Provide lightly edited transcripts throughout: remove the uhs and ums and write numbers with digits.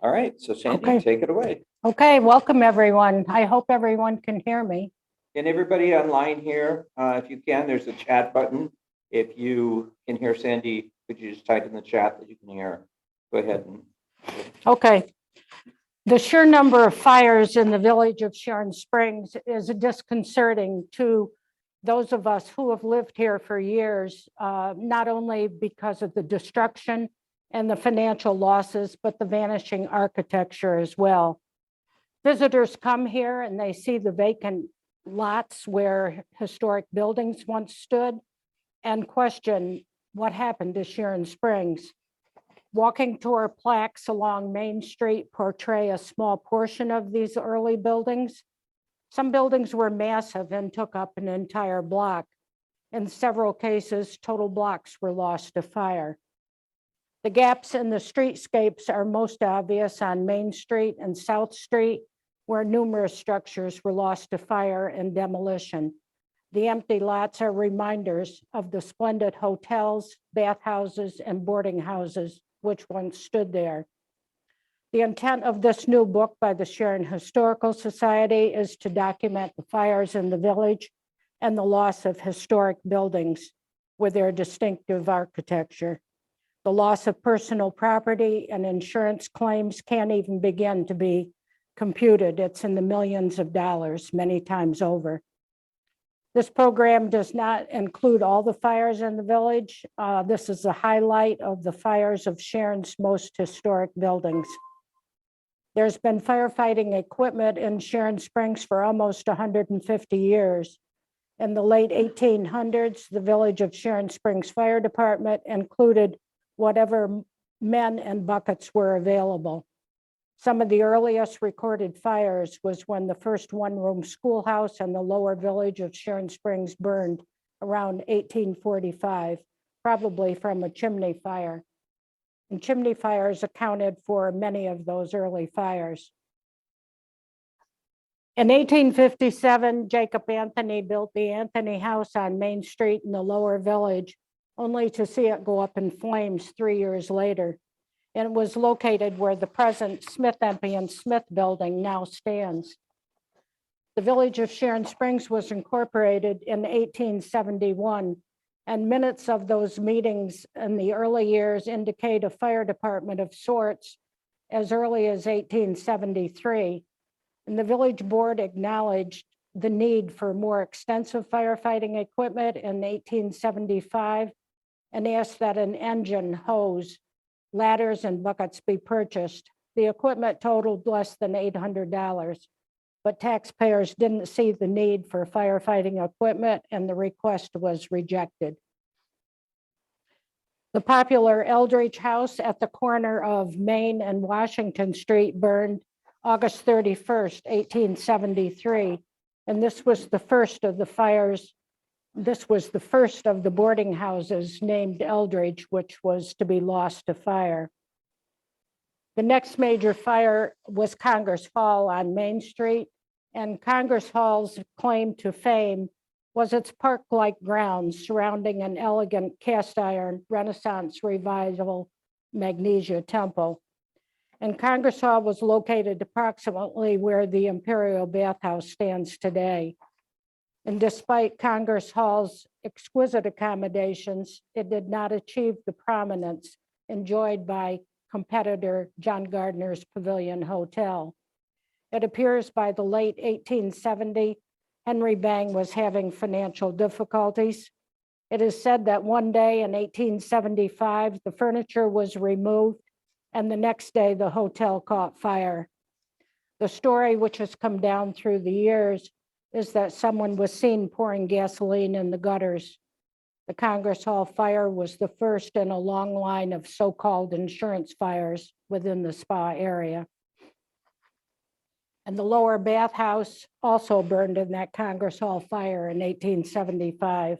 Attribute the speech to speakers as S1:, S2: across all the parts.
S1: All right, so Sandy,
S2: Okay.
S1: take it away.
S2: Okay, welcome everyone. I hope everyone can hear me.
S1: And everybody online here, if you can, there's a chat button. If you can hear Sandy, could you just type in the chat that you can hear? Go ahead and.
S2: Okay. The sheer number of fires in the village of Sharon Springs is disconcerting to those of us who have lived here for years, not only because of the destruction and the financial losses, but the vanishing architecture as well. Visitors come here and they see the vacant lots where historic buildings once stood and question what happened to Sharon Springs. Walking tour plaques along Main Street portray a small portion of these early buildings. Some buildings were massive and took up an entire block. In several cases, total blocks were lost to fire. The gaps in the streetscapes are most obvious on Main Street and South Street, where numerous structures were lost to fire and demolition. The empty lots are reminders of the splendid hotels, bathhouses, and boarding houses which once stood there. The intent of this new book by the Sharon Historical Society is to document the fires in the village and the loss of historic buildings with their distinctive architecture. The loss of personal property and insurance claims can't even begin to be computed. It's in the millions of dollars, many times over. This program does not include all the fires in the village. This is a highlight of the fires of Sharon's most historic buildings. There's been firefighting equipment in Sharon Springs for almost 150 years. In the late 1800s, the Village of Sharon Springs Fire Department included whatever men and buckets were available. Some of the earliest recorded fires was when the first one-room schoolhouse in the lower village of Sharon Springs burned around 1845, probably from a chimney fire. And chimney fires accounted for many of those early fires. In 1857, Jacob Anthony built the Anthony House on Main Street in the lower village, only to see it go up in flames 3 years later. And it was located where the present Smith Empey Smith building now stands. The Village of Sharon Springs was incorporated in 1871, and minutes of those meetings in the early years indicate a fire department of sorts as early as 1873. And the village board acknowledged the need for more extensive firefighting equipment in 1875 and asked that an engine, hose, ladders, and buckets be purchased. The equipment totaled less than $800, but taxpayers didn't see the need for firefighting equipment and the request was rejected. The popular Eldridge House at the corner of Main and Washington Street burned August 31st, 1873. And this was the first of the fires. This was the first of the boarding houses named Eldridge, which was to be lost to fire. The next major fire was Congress Hall on Main Street, and Congress Hall's claim to fame was its park-like grounds surrounding an elegant cast iron Renaissance revival magnesia temple. And Congress Hall was located approximately where the Imperial Bathhouse stands today. And despite Congress Hall's exquisite accommodations, it did not achieve the prominence enjoyed by competitor John Gardner's Pavilion Hotel. It appears by the late 1870, Henry Bang was having financial difficulties. It is said that one day in 1875, the furniture was removed, and the next day the hotel caught fire. The story, which has come down through the years, is that someone was seen pouring gasoline in the gutters. The Congress Hall fire was the first in a long line of so-called insurance fires within the spa area. And the lower bathhouse also burned in that Congress Hall fire in 1875.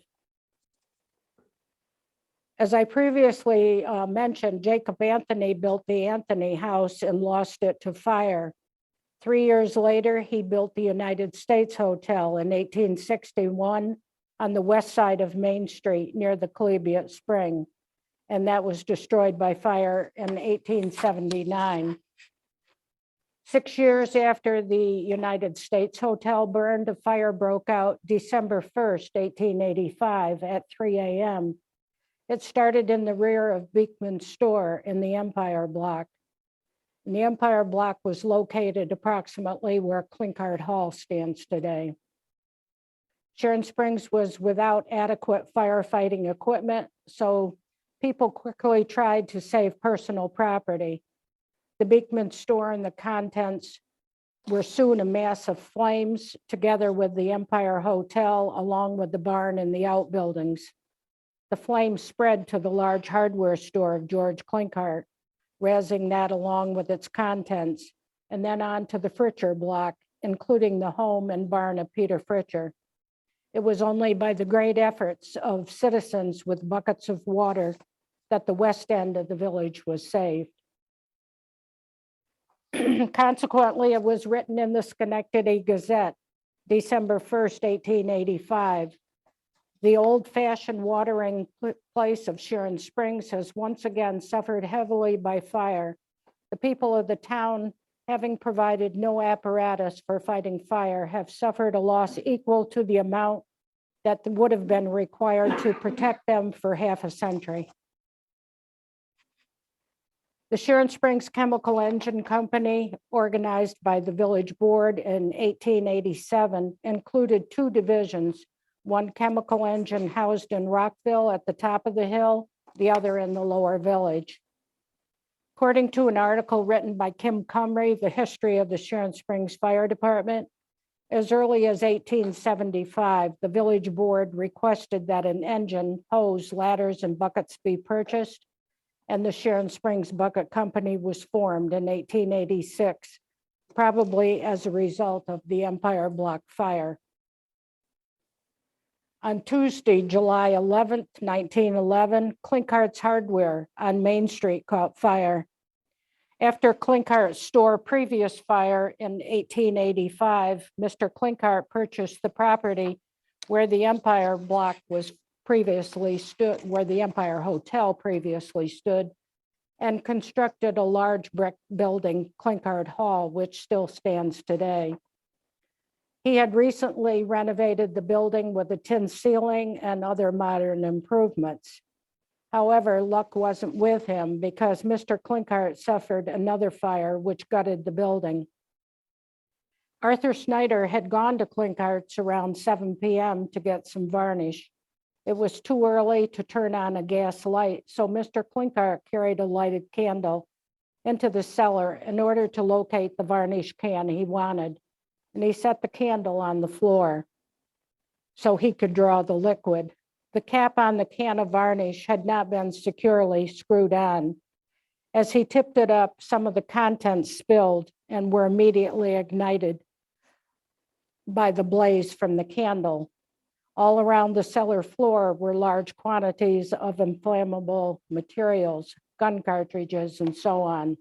S2: As I previously mentioned, Jacob Anthony built the Anthony House and lost it to fire. 3 years later, he built the United States Hotel in 1861 on the west side of Main Street near the Collegiate Spring, and that was destroyed by fire in 1879. 6 years after the United States Hotel burned, a fire broke out December 1st, 1885 at 3 a.m. It started in the rear of Beekman's store in the Empire Block. And the Empire Block was located approximately where Klinkart Hall stands today. Sharon Springs was without adequate firefighting equipment, so people quickly tried to save personal property. The Beekman store and the contents were soon a mass of flames, together with the Empire Hotel, along with the barn and the outbuildings. The flames spread to the large hardware store of George Klinkart, razzing that along with its contents, and then on to the Fritcher block, including the home and barn of Peter Fritcher. It was only by the great efforts of citizens with buckets of water that the west end of the village was saved. Consequently, it was written in the Schenectady Gazette, December 1st, 1885. The old-fashioned watering place of Sharon Springs has once again suffered heavily by fire. The people of the town, having provided no apparatus for fighting fire, have suffered a loss equal to the amount that would have been required to protect them for half a century. The Sharon Springs Chemical Engine Company, organized by the village board in 1887, included two divisions, one chemical engine housed in Rockville at the top of the hill, the other in the lower village. According to an article written by Kim Cumry, The History of the Sharon Springs Fire Department, as early as 1875, the village board requested that an engine, hose, ladders, and buckets be purchased, and the Sharon Springs Bucket Company was formed in 1886, probably as a result of the Empire Block fire. On Tuesday, July 11th, 1911, Klinkart's Hardware on Main Street caught fire. After Klinkart's store previous fire in 1885, Mr. Klinkart purchased the property where the Empire Block was previously stood, where the Empire Hotel previously stood, and constructed a large brick building, Klinkart Hall, which still stands today. He had recently renovated the building with a tin ceiling and other modern improvements. However, luck wasn't with him because Mr. Klinkart suffered another fire which gutted the building. Arthur Snyder had gone to Klinkart's around 7 p.m. to get some varnish. It was too early to turn on a gas light, so Mr. Klinkart carried a lighted candle into the cellar in order to locate the varnish can he wanted, and he set the candle on the floor so he could draw the liquid. The cap on the can of varnish had not been securely screwed on. As he tipped it up, some of the contents spilled and were immediately ignited by the blaze from the candle. All around the cellar floor were large quantities of inflammable materials, gun cartridges, and so on.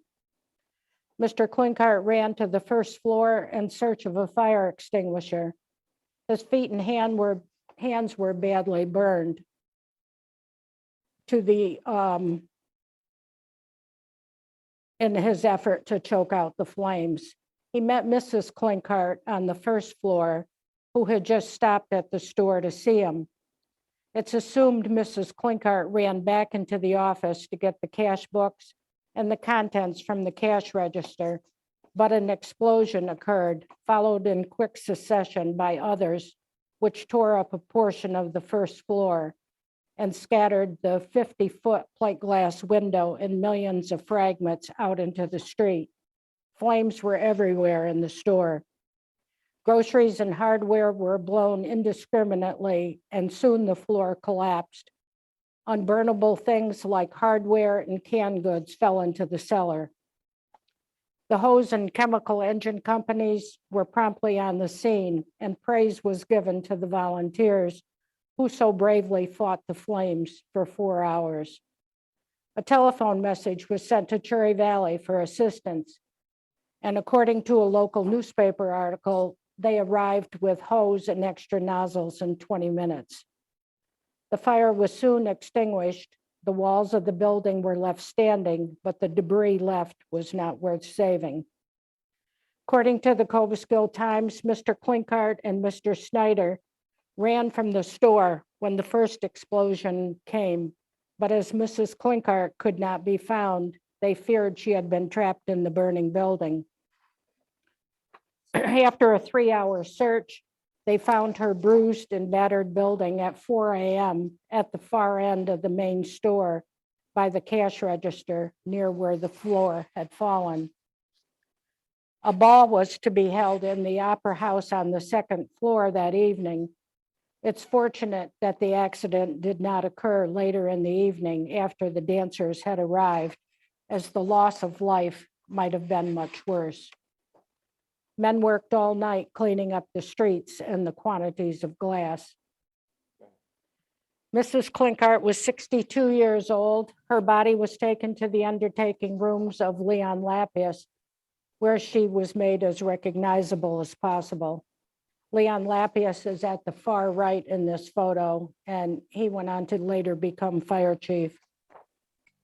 S2: Mr. Klinkart ran to the first floor in search of a fire extinguisher. His feet and hands were badly burned in his effort to choke out the flames. He met Mrs. Klinkart on the first floor, who had just stopped at the store to see him. It's assumed Mrs. Klinkart ran back into the office to get the cash books and the contents from the cash register, but an explosion occurred, followed in quick succession by others, which tore up a portion of the first floor and scattered the 50-foot plate glass window in millions of fragments out into the street. Flames were everywhere in the store. Groceries and hardware were blown indiscriminately, and soon the floor collapsed. Unburnable things like hardware and canned goods fell into the cellar. The hose and chemical engine companies were promptly on the scene, and praise was given to the volunteers who so bravely fought the flames for 4 hours. A telephone message was sent to Cherry Valley for assistance, and according to a local newspaper article, they arrived with hose and extra nozzles in 20 minutes. The fire was soon extinguished. The walls of the building were left standing, but the debris left was not worth saving. According to the Cobleskill Times, Mr. Klinkart and Mr. Snyder ran from the store when the first explosion came. But as Mrs. Klinkart could not be found, they feared she had been trapped in the burning building. After a 3-hour search, they found her bruised and battered building at 4 a.m. at the far end of the main store by the cash register near where the floor had fallen. A ball was to be held in the Opera House on the second floor that evening. It's fortunate that the accident did not occur later in the evening after the dancers had arrived, as the loss of life might have been much worse. Men worked all night cleaning up the streets and the quantities of glass. Mrs. Klinkart was 62 years old. Her body was taken to the undertaking rooms of Leon Lapis, where she was made as recognizable as possible. Leon Lapis is at the far right in this photo, and he went on to later become fire chief.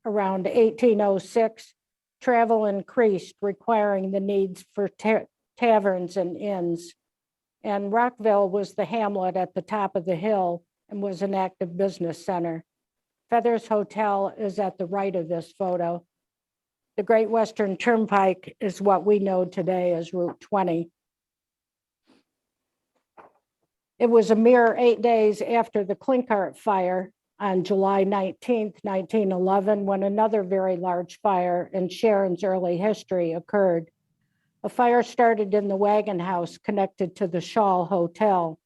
S2: Around 1806, travel increased, requiring the needs for taverns and inns. And Rockville was the hamlet at the top of the hill and was an active business center. Feathers Hotel is at the right of this photo. The Great Western Turnpike is what we know today as Route 20. It was a mere 8 days after the Klinkart fire on July 19th, 1911, when another very large fire in Sharon's early history occurred. A fire started in the wagon house connected to the Shaw Hotel,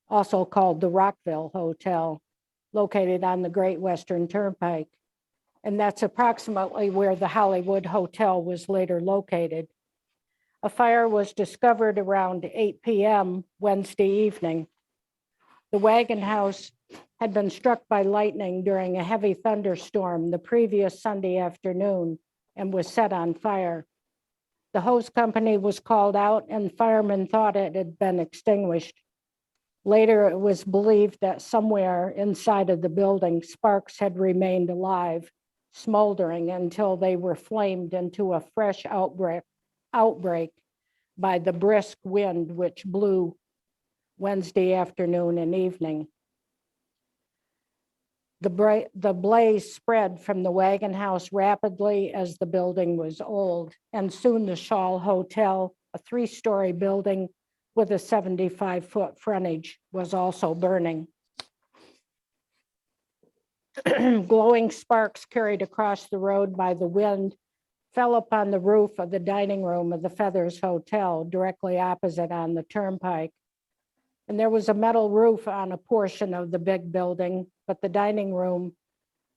S2: also called the Rockville Hotel, located on the Great Western Turnpike. And that's approximately where the Hollywood Hotel was later located. A fire was discovered around 8 p.m. Wednesday evening. The wagon house had been struck by lightning during a heavy thunderstorm the previous Sunday afternoon and was set on fire. The hose company was called out and firemen thought it had been extinguished. Later, it was believed that somewhere inside of the building, sparks had remained alive, smoldering until they were flamed into a fresh outbreak by the brisk wind which blew Wednesday afternoon and evening. The blaze spread from the wagon house rapidly as the building was old, and soon the Shaw Hotel, a 3-story building with a 75-foot frontage, was also burning. Glowing sparks carried across the road by the wind fell upon the roof of the dining room of the Feathers Hotel, directly opposite on the turnpike. And there was a metal roof on a portion of the big building, but the dining room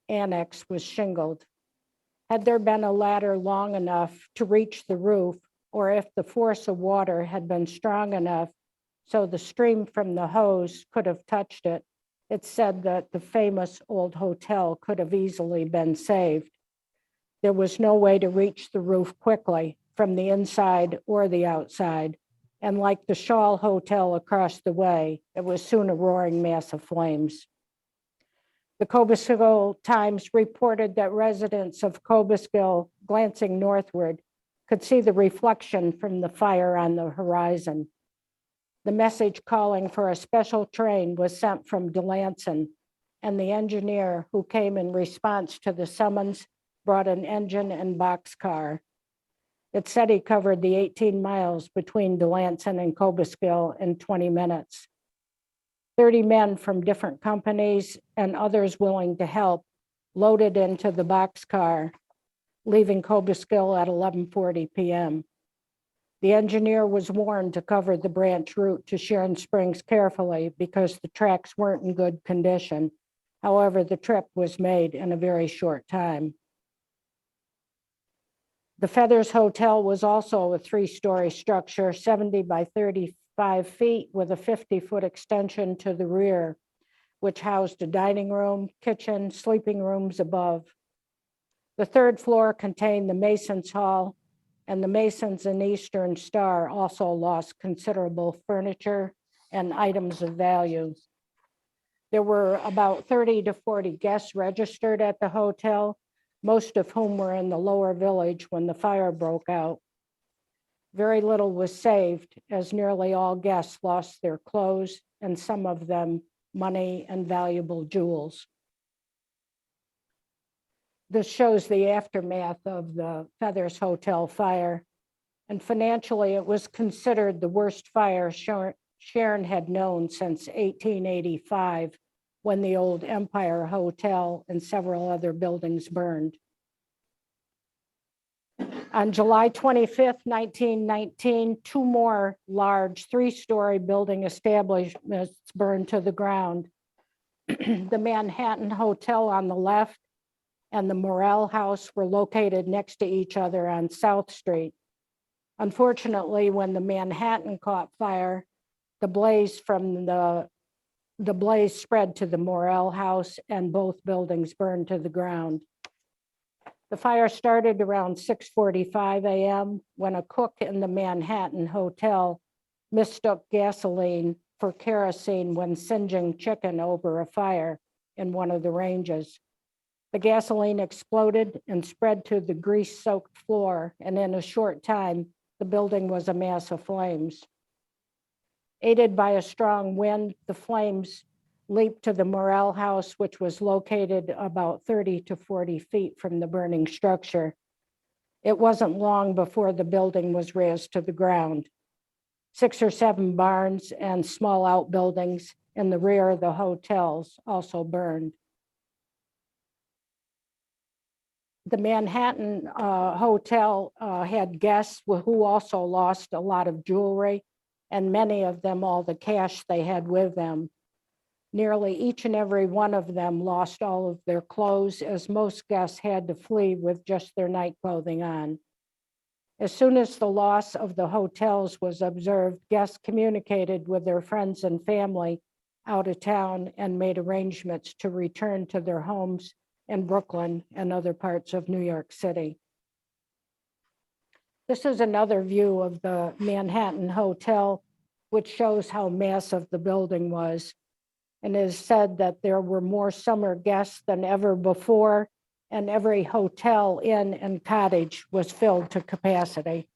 S2: annex was shingled. Had there been a ladder long enough to reach the roof, or if the force of water had been strong enough so the stream from the hose could have touched it, it's said that the famous old hotel could have easily been saved. There was no way to reach the roof quickly from the inside or the outside. And like the Shaw Hotel across the way, it was soon a roaring mass of flames. The Cobleskill Times reported that residents of Cobleskill, glancing northward, could see the reflection from the fire on the horizon. The message calling for a special train was sent from Delancey, and the engineer who came in response to the summons brought an engine and boxcar. It said he covered the 18 miles between Delancey and Cobleskill in 20 minutes. 30 men from different companies and others willing to help loaded into the boxcar, leaving Cobleskill at 11:40 p.m. The engineer was warned to cover the branch route to Sharon Springs carefully because the tracks weren't in good condition. However, the trip was made in a very short time. The Feathers Hotel was also a 3-story structure, 70 by 35 feet with a 50-foot extension to the rear, which housed a dining room, kitchen, sleeping rooms above. The 3rd floor contained the Masons Hall, and the Masons and Eastern Star also lost considerable furniture and items of value. There were about 30 to 40 guests registered at the hotel, most of whom were in the lower village when the fire broke out. Very little was saved, as nearly all guests lost their clothes and some of them money and valuable jewels. This shows the aftermath of the Feathers Hotel fire. And financially, it was considered the worst fire Sharon had known since 1885, when the old Empire Hotel and several other buildings burned. On July 25th, 1919, two more large three-story building establishments burned to the ground. The Manhattan Hotel on the left and the Morrell House were located next to each other on South Street. Unfortunately, when the Manhattan caught fire, the blaze spread to the Morrell House and both buildings burned to the ground. The fire started around 6:45 a.m. when a cook in the Manhattan Hotel mistook gasoline for kerosene when singeing chicken over a fire in one of the ranges. The gasoline exploded and spread to the grease-soaked floor, and in a short time, the building was a mass of flames. Aided by a strong wind, the flames leaped to the Morrell House, which was located about 30 to 40 feet from the burning structure. It wasn't long before the building was razed to the ground. 6 or 7 barns and small outbuildings in the rear of the hotels also burned. The Manhattan Hotel had guests who also lost a lot of jewelry, and many of them all the cash they had with them. Nearly each and every one of them lost all of their clothes, as most guests had to flee with just their night clothing on. As soon as the loss of the hotels was observed, guests communicated with their friends and family out of town and made arrangements to return to their homes in Brooklyn and other parts of New York City. This is another view of the Manhattan Hotel, which shows how massive the building was. And it is said that there were more summer guests than ever before, and every hotel, inn, and cottage was filled to capacity.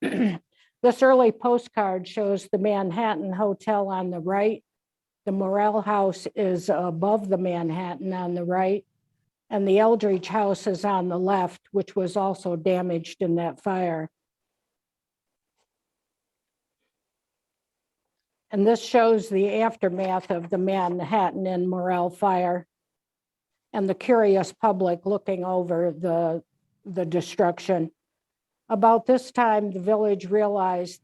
S2: This early postcard shows the Manhattan Hotel on the right. The Morrell House is above the Manhattan on the right, and the Eldridge House is on the left, which was also damaged in that fire. And this shows the aftermath of the Manhattan and Morrell fire and the curious public looking over the destruction. About this time, the village realized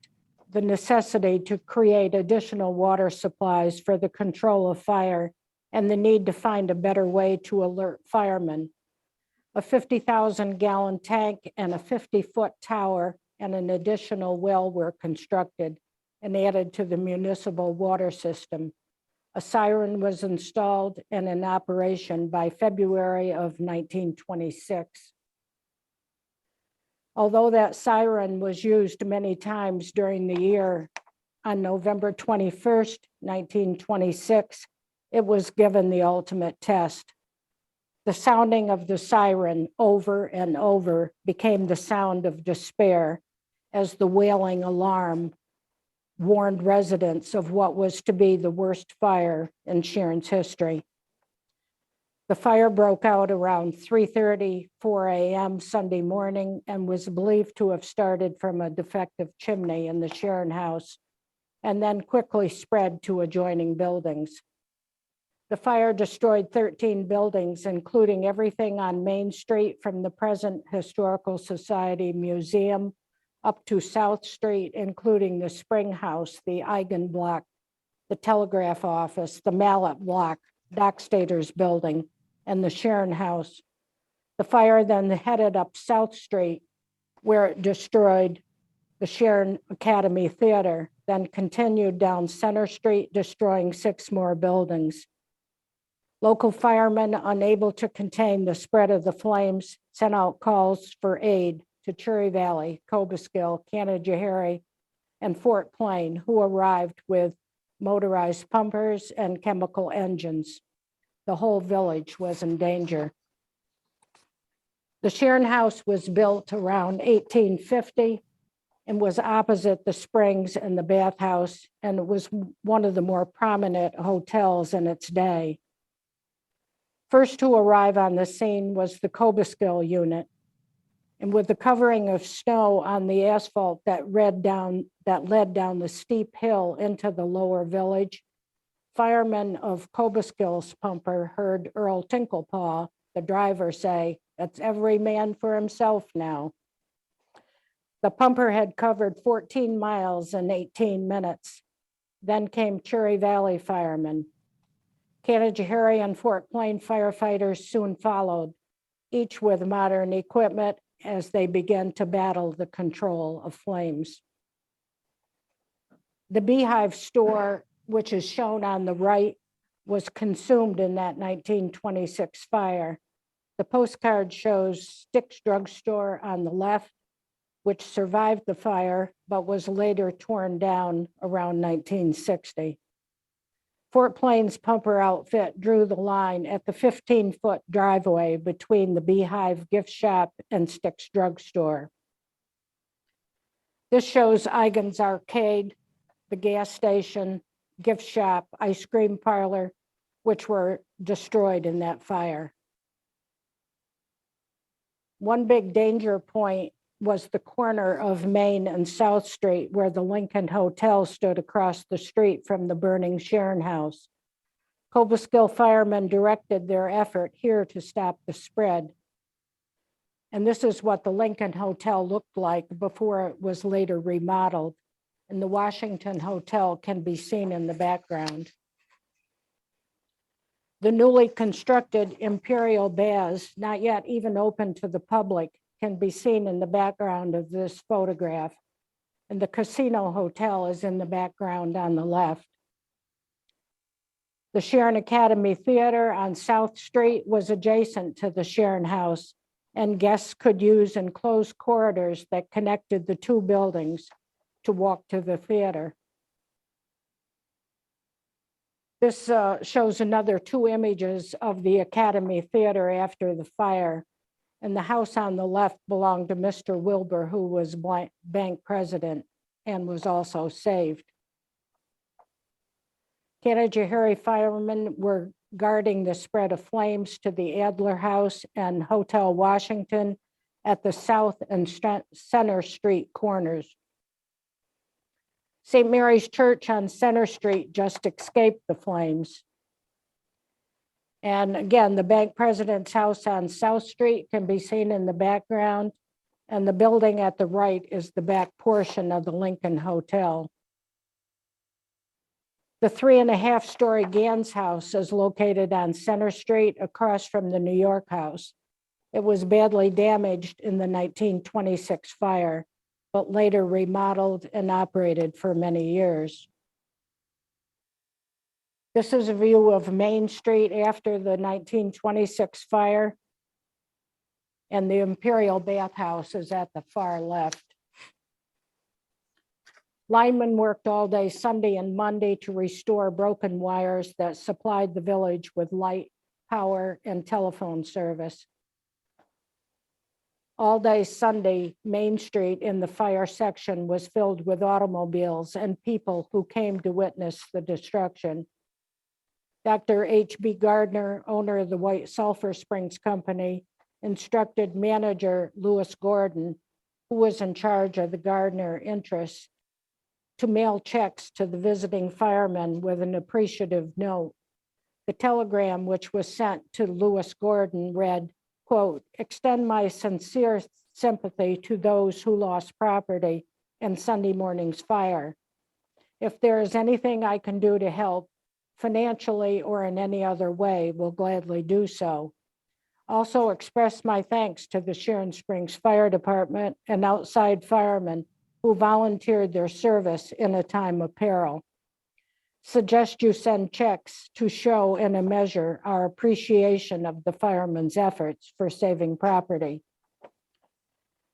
S2: the necessity to create additional water supplies for the control of fire and the need to find a better way to alert firemen. A 50,000-gallon tank and a 50-foot tower and an additional well were constructed and added to the municipal water system. A siren was installed and in operation by February of 1926. Although that siren was used many times during the year, on November 21st, 1926, it was given the ultimate test. The sounding of the siren over and over became the sound of despair as the wailing alarm warned residents of what was to be the worst fire in Sharon's history. The fire broke out around 3:34 a.m. Sunday morning and was believed to have started from a defective chimney in the Sharon house and then quickly spread to adjoining buildings. The fire destroyed 13 buildings, including everything on Main Street from the present Historical Society Museum up to South Street, including the Spring House, the Eigen Block, the Telegraph Office, the Mallet Block, Dockstader's Building, and the Sharon House. The fire then headed up South Street, where it destroyed the Sharon Academy Theater, then continued down Center Street, destroying 6 more buildings. Local firemen, unable to contain the spread of the flames, sent out calls for aid to Cherry Valley, Cobleskill, Canajoharie, and Fort Plain, who arrived with motorized pumpers and chemical engines. The whole village was in danger. The Sharon House was built around 1850 and was opposite the Springs and the Bathhouse, and it was one of the more prominent hotels in its day. First to arrive on the scene was the Cobuskill unit, and with the covering of snow on the asphalt that led down the steep hill into the lower village, firemen of Cobuskill's pumper heard Earl Tinklepaw, the driver, say, "That's every man for himself now." The pumper had covered 14 miles in 18 minutes. Then came Cherry Valley firemen. Canajoharie and Fort Plain firefighters soon followed, each with modern equipment as they began to battle the control of flames. The Beehive store, which is shown on the right, was consumed in that 1926 fire. The postcard shows Stick's Drugstore on the left, which survived the fire, but was later torn down around 1960. Fort Plain's pumper outfit drew the line at the 15-foot driveway between the Beehive gift shop and Stick's Drugstore. This shows Eigen's Arcade, the gas station, gift shop, ice cream parlor, which were destroyed in that fire. One big danger point was the corner of Main and South Street, where the Lincoln Hotel stood across the street from the burning Sharon House. Cobuskill firemen directed their effort here to stop the spread. And this is what the Lincoln Hotel looked like before it was later remodeled. And the Washington Hotel can be seen in the background. The newly constructed Imperial Baths, not yet even open to the public, can be seen in the background of this photograph. And the Casino Hotel is in the background on the left. The Sharon Academy Theater on South Street was adjacent to the Sharon House, and guests could use enclosed corridors that connected the two buildings to walk to the theater. This shows another two images of the Academy Theater after the fire. And the house on the left belonged to Mr. Wilbur, who was bank president and was also saved. Canajoharie firemen were guarding the spread of flames to the Adler House and Hotel Washington at the South and Center Street corners. St. Mary's Church on Center Street just escaped the flames. And again, the bank president's house on South Street can be seen in the background, and the building at the right is the back portion of the Lincoln Hotel. The 3.5-story Gans house is located on Center Street across from the New York House. It was badly damaged in the 1926 fire, but later remodeled and operated for many years. This is a view of Main Street after the 1926 fire, and the Imperial Bathhouse is at the far left. Linemen worked all day Sunday and Monday to restore broken wires that supplied the village with light, power, and telephone service. All day Sunday, Main Street in the fire section was filled with automobiles and people who came to witness the destruction. Dr. H.B. Gardner, owner of the White Sulphur Springs Company, instructed manager Lewis Gordon, who was in charge of the Gardner interests, to mail checks to the visiting firemen with an appreciative note. The telegram, which was sent to Lewis Gordon, read, quote, "Extend my sincere sympathy to those who lost property in Sunday morning's fire. If there is anything I can do to help, financially or in any other way, will gladly do so. Also express my thanks to the Sharon Springs Fire Department and outside firemen who volunteered their service in a time of peril. Suggest you send checks to show in a measure our appreciation of the firemen's efforts for saving property."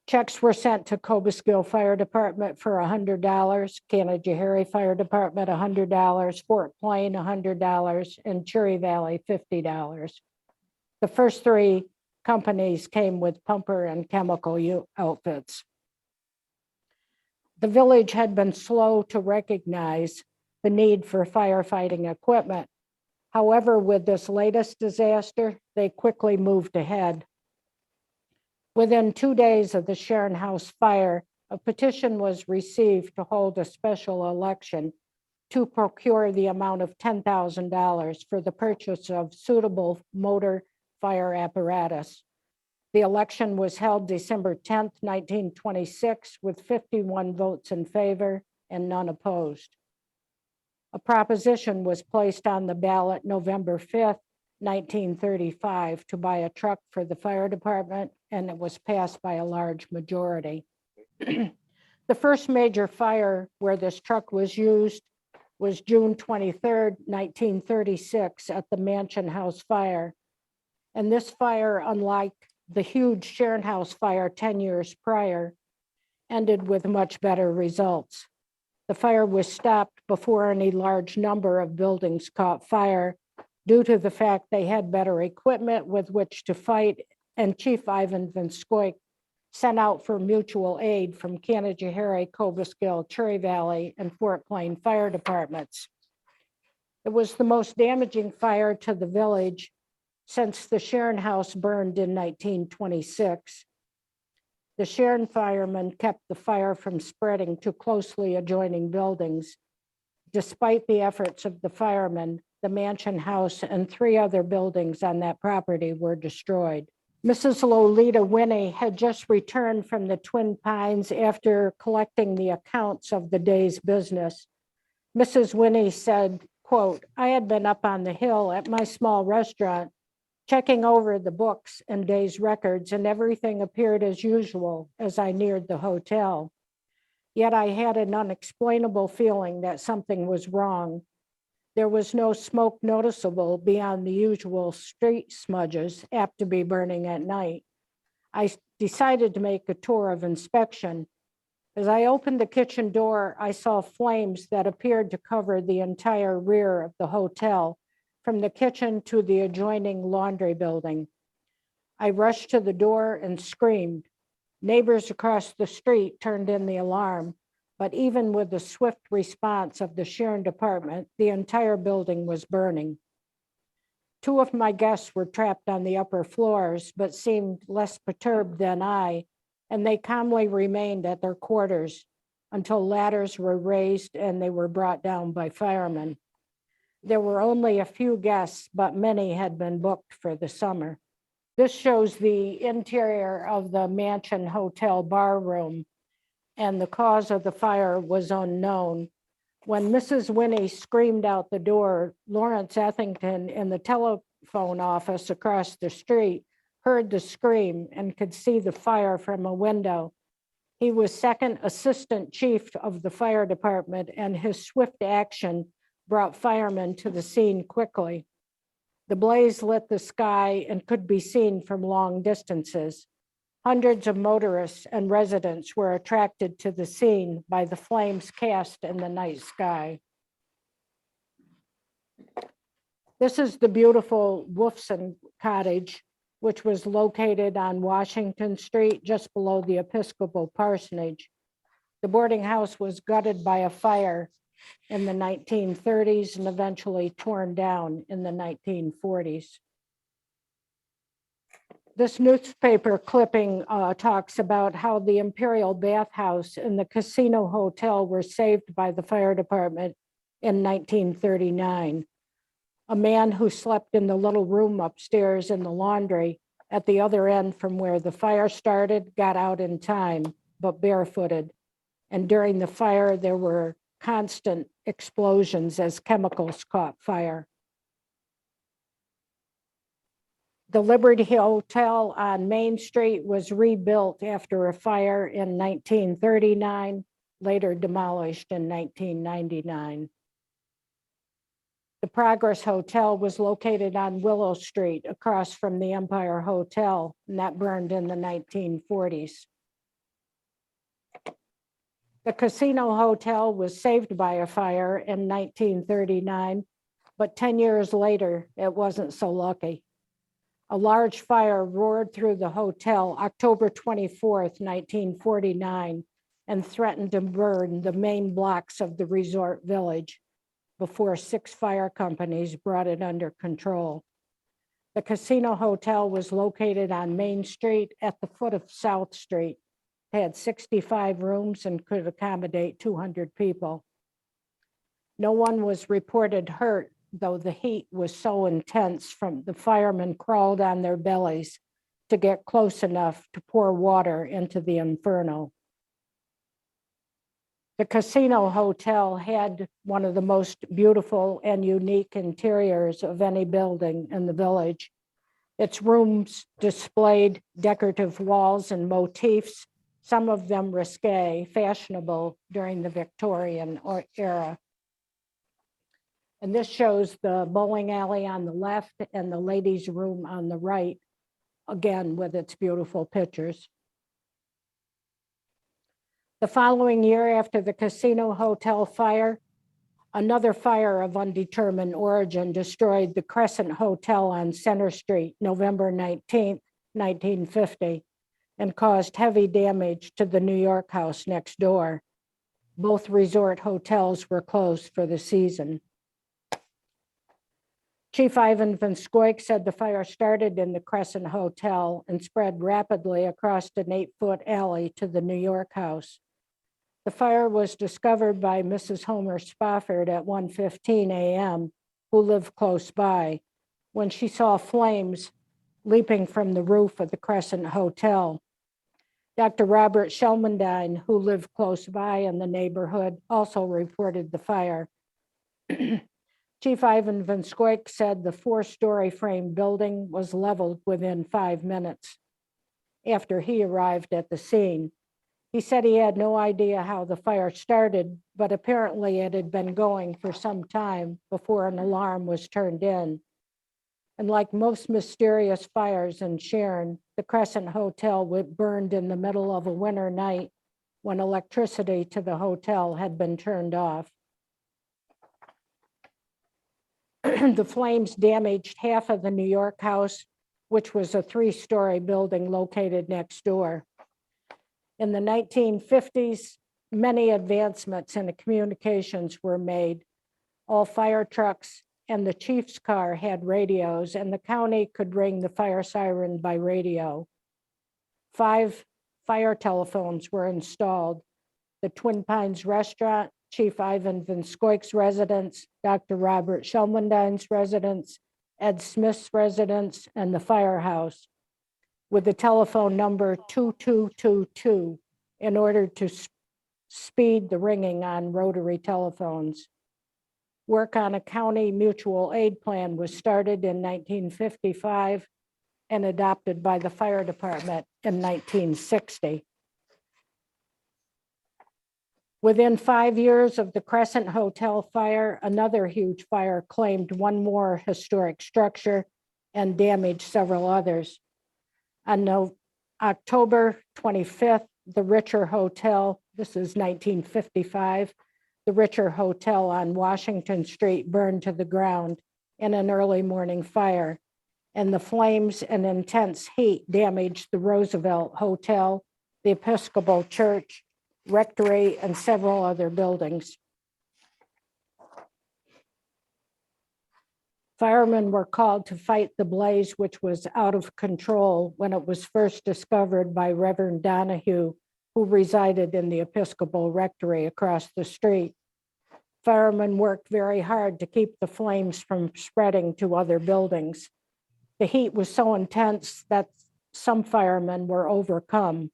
S2: Checks were sent to Cobuskill Fire Department for $100, Canajoharie Fire Department $100, Fort Plain $100, and Cherry Valley $50. The first three companies came with pumper and chemical outfits. The village had been slow to recognize the need for firefighting equipment. However, with this latest disaster, they quickly moved ahead. Within 2 days of the Sharon House fire, a petition was received to hold a special election to procure the amount of $10,000 for the purchase of suitable motor fire apparatus. The election was held December 10th, 1926, with 51 votes in favor and none opposed. A proposition was placed on the ballot November 5th, 1935, to buy a truck for the fire department, and it was passed by a large majority. The first major fire where this truck was used was June 23rd, 1936, at the Mansion House fire. And this fire, unlike the huge Sharon House fire 10 years prior, ended with much better results. The fire was stopped before any large number of buildings caught fire due to the fact they had better equipment with which to fight, and Chief Ivan Van Scoik sent out for mutual aid from Canajoharie, Cobleskill, Cherry Valley, and Fort Plain fire departments. It was the most damaging fire to the village since the Sharon House burned in 1926. The Sharon firemen kept the fire from spreading to closely adjoining buildings. Despite the efforts of the firemen, the Mansion House and 3 other buildings on that property were destroyed. Mrs. Lolita Winnie had just returned from the Twin Pines after collecting the accounts of the day's business. Mrs. Winnie said, quote, "I had been up on the hill at my small restaurant checking over the books and day's records, and everything appeared as usual as I neared the hotel. Yet I had an unexplainable feeling that something was wrong. There was no smoke noticeable beyond the usual street smudges apt to be burning at night. I decided to make a tour of inspection. As I opened the kitchen door, I saw flames that appeared to cover the entire rear of the hotel, from the kitchen to the adjoining laundry building. I rushed to the door and screamed. Neighbors across the street turned in the alarm, but even with the swift response of the Sharon department, the entire building was burning. 2 of my guests were trapped on the upper floors, but seemed less perturbed than I, and they calmly remained at their quarters until ladders were raised and they were brought down by firemen. There were only a few guests, but many had been booked for the summer." This shows the interior of the Mansion Hotel bar room, and the cause of the fire was unknown. When Mrs. Winnie screamed out the door, Lawrence Ethington in the telephone office across the street heard the scream and could see the fire from a window. He was second assistant chief of the fire department, and his swift action brought firemen to the scene quickly. The blaze lit the sky and could be seen from long distances. Hundreds of motorists and residents were attracted to the scene by the flames cast in the night sky. This is the beautiful Wolfson Cottage, which was located on Washington Street, just below the Episcopal parsonage. The boarding house was gutted by a fire in the 1930s and eventually torn down in the 1940s. This newspaper clipping talks about how the Imperial Bathhouse and the Casino Hotel were saved by the fire department in 1939. A man who slept in the little room upstairs in the laundry at the other end from where the fire started got out in time, but barefooted. And during the fire, there were constant explosions as chemicals caught fire. The Liberty Hotel on Main Street was rebuilt after a fire in 1939, later demolished in 1999. The Progress Hotel was located on Willow Street across from the Empire Hotel, and that burned in the 1940s. The Casino Hotel was saved by a fire in 1939, but 10 years later, it wasn't so lucky. A large fire roared through the hotel October 24th, 1949, and threatened to burn the main blocks of the resort village before 6 fire companies brought it under control. The Casino Hotel was located on Main Street at the foot of South Street. It had 65 rooms and could accommodate 200 people. No one was reported hurt, though the heat was so intense from the firemen crawled on their bellies to get close enough to pour water into the inferno. The Casino Hotel had one of the most beautiful and unique interiors of any building in the village. Its rooms displayed decorative walls and motifs, some of them risque, fashionable during the Victorian era. And this shows the bowling alley on the left and the ladies' room on the right, again with its beautiful pictures. The following year, after the Casino Hotel fire, another fire of undetermined origin destroyed the Crescent Hotel on Center Street, November 19th, 1950, and caused heavy damage to the New York house next door. Both resort hotels were closed for the season. Chief Ivan Van Scoik said the fire started in the Crescent Hotel and spread rapidly across an 8-foot alley to the New York house. The fire was discovered by Mrs. Homer Spofford at 1:15 a.m., who lived close by, when she saw flames leaping from the roof of the Crescent Hotel. Dr. Robert Shelmandine, who lived close by in the neighborhood, also reported the fire. Chief Ivan Van Scoik said the 4-story frame building was leveled within 5 minutes after he arrived at the scene. He said he had no idea how the fire started, but apparently it had been going for some time before an alarm was turned in. And like most mysterious fires in Sharon, the Crescent Hotel burned in the middle of a winter night when electricity to the hotel had been turned off. The flames damaged half of the New York house, which was a 3-story building located next door. In the 1950s, many advancements in the communications were made. All fire trucks and the chief's car had radios, and the county could ring the fire siren by radio. 5 fire telephones were installed. The Twin Pines Restaurant, Chief Ivan Van Scoik's residence, Dr. Robert Shelmandine's residence, Ed Smith's residence, and the firehouse, with the telephone number 2222 in order to speed the ringing on rotary telephones. Work on a county mutual aid plan was started in 1955 and adopted by the fire department in 1960. Within 5 years of the Crescent Hotel fire, another huge fire claimed one more historic structure and damaged several others. On October 25th, the Richer Hotel, this is 1955, the Richer Hotel on Washington Street burned to the ground in an early morning fire, and the flames and intense heat damaged the Roosevelt Hotel, the Episcopal Church, Rectory, and several other buildings. Firemen were called to fight the blaze, which was out of control when it was first discovered by Reverend Donahue, who resided in the Episcopal Rectory across the street. Firemen worked very hard to keep the flames from spreading to other buildings. The heat was so intense that some firemen were overcome.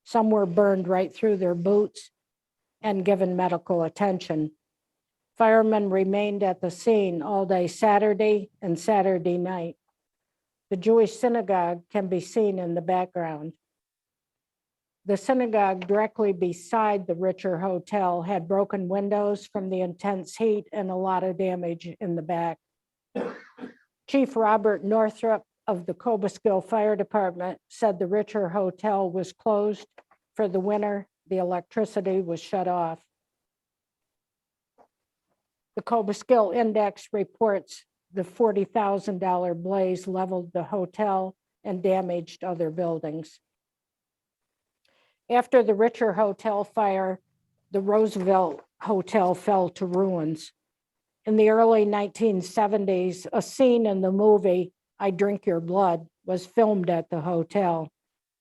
S2: Some were burned right through their boots and given medical attention. Firemen remained at the scene all day Saturday and Saturday night. The Jewish synagogue can be seen in the background. The synagogue directly beside the Richer Hotel had broken windows from the intense heat and a lot of damage in the back. Chief Robert Northrup of the Cobleskill Fire Department said the Richer Hotel was closed for the winter. The electricity was shut off. The Cobleskill Index reports the $40,000 blaze leveled the hotel and damaged other buildings. After the Richer Hotel fire, the Roosevelt Hotel fell to ruins. In the early 1970s, a scene in the movie I Drink Your Blood was filmed at the hotel.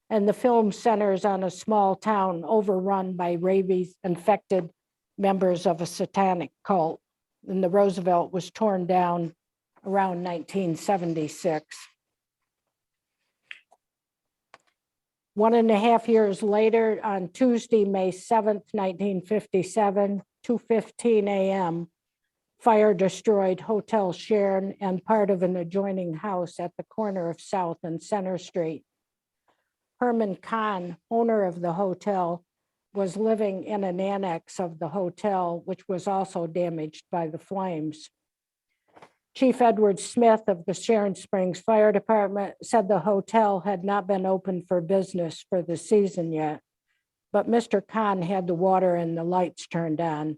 S2: And the film centers on a small town overrun by rabies-infected members of a satanic cult. And the Roosevelt was torn down around 1976. 1.5 years later, on Tuesday, May 7th, 1957, 2:15 a.m., fire destroyed Hotel Sharon and part of an adjoining house at the corner of South and Center Street. Herman Kahn, owner of the hotel, was living in an annex of the hotel, which was also damaged by the flames. Chief Edward Smith of the Sharon Springs Fire Department said the hotel had not been open for business for the season yet, but Mr. Kahn had the water and the lights turned on.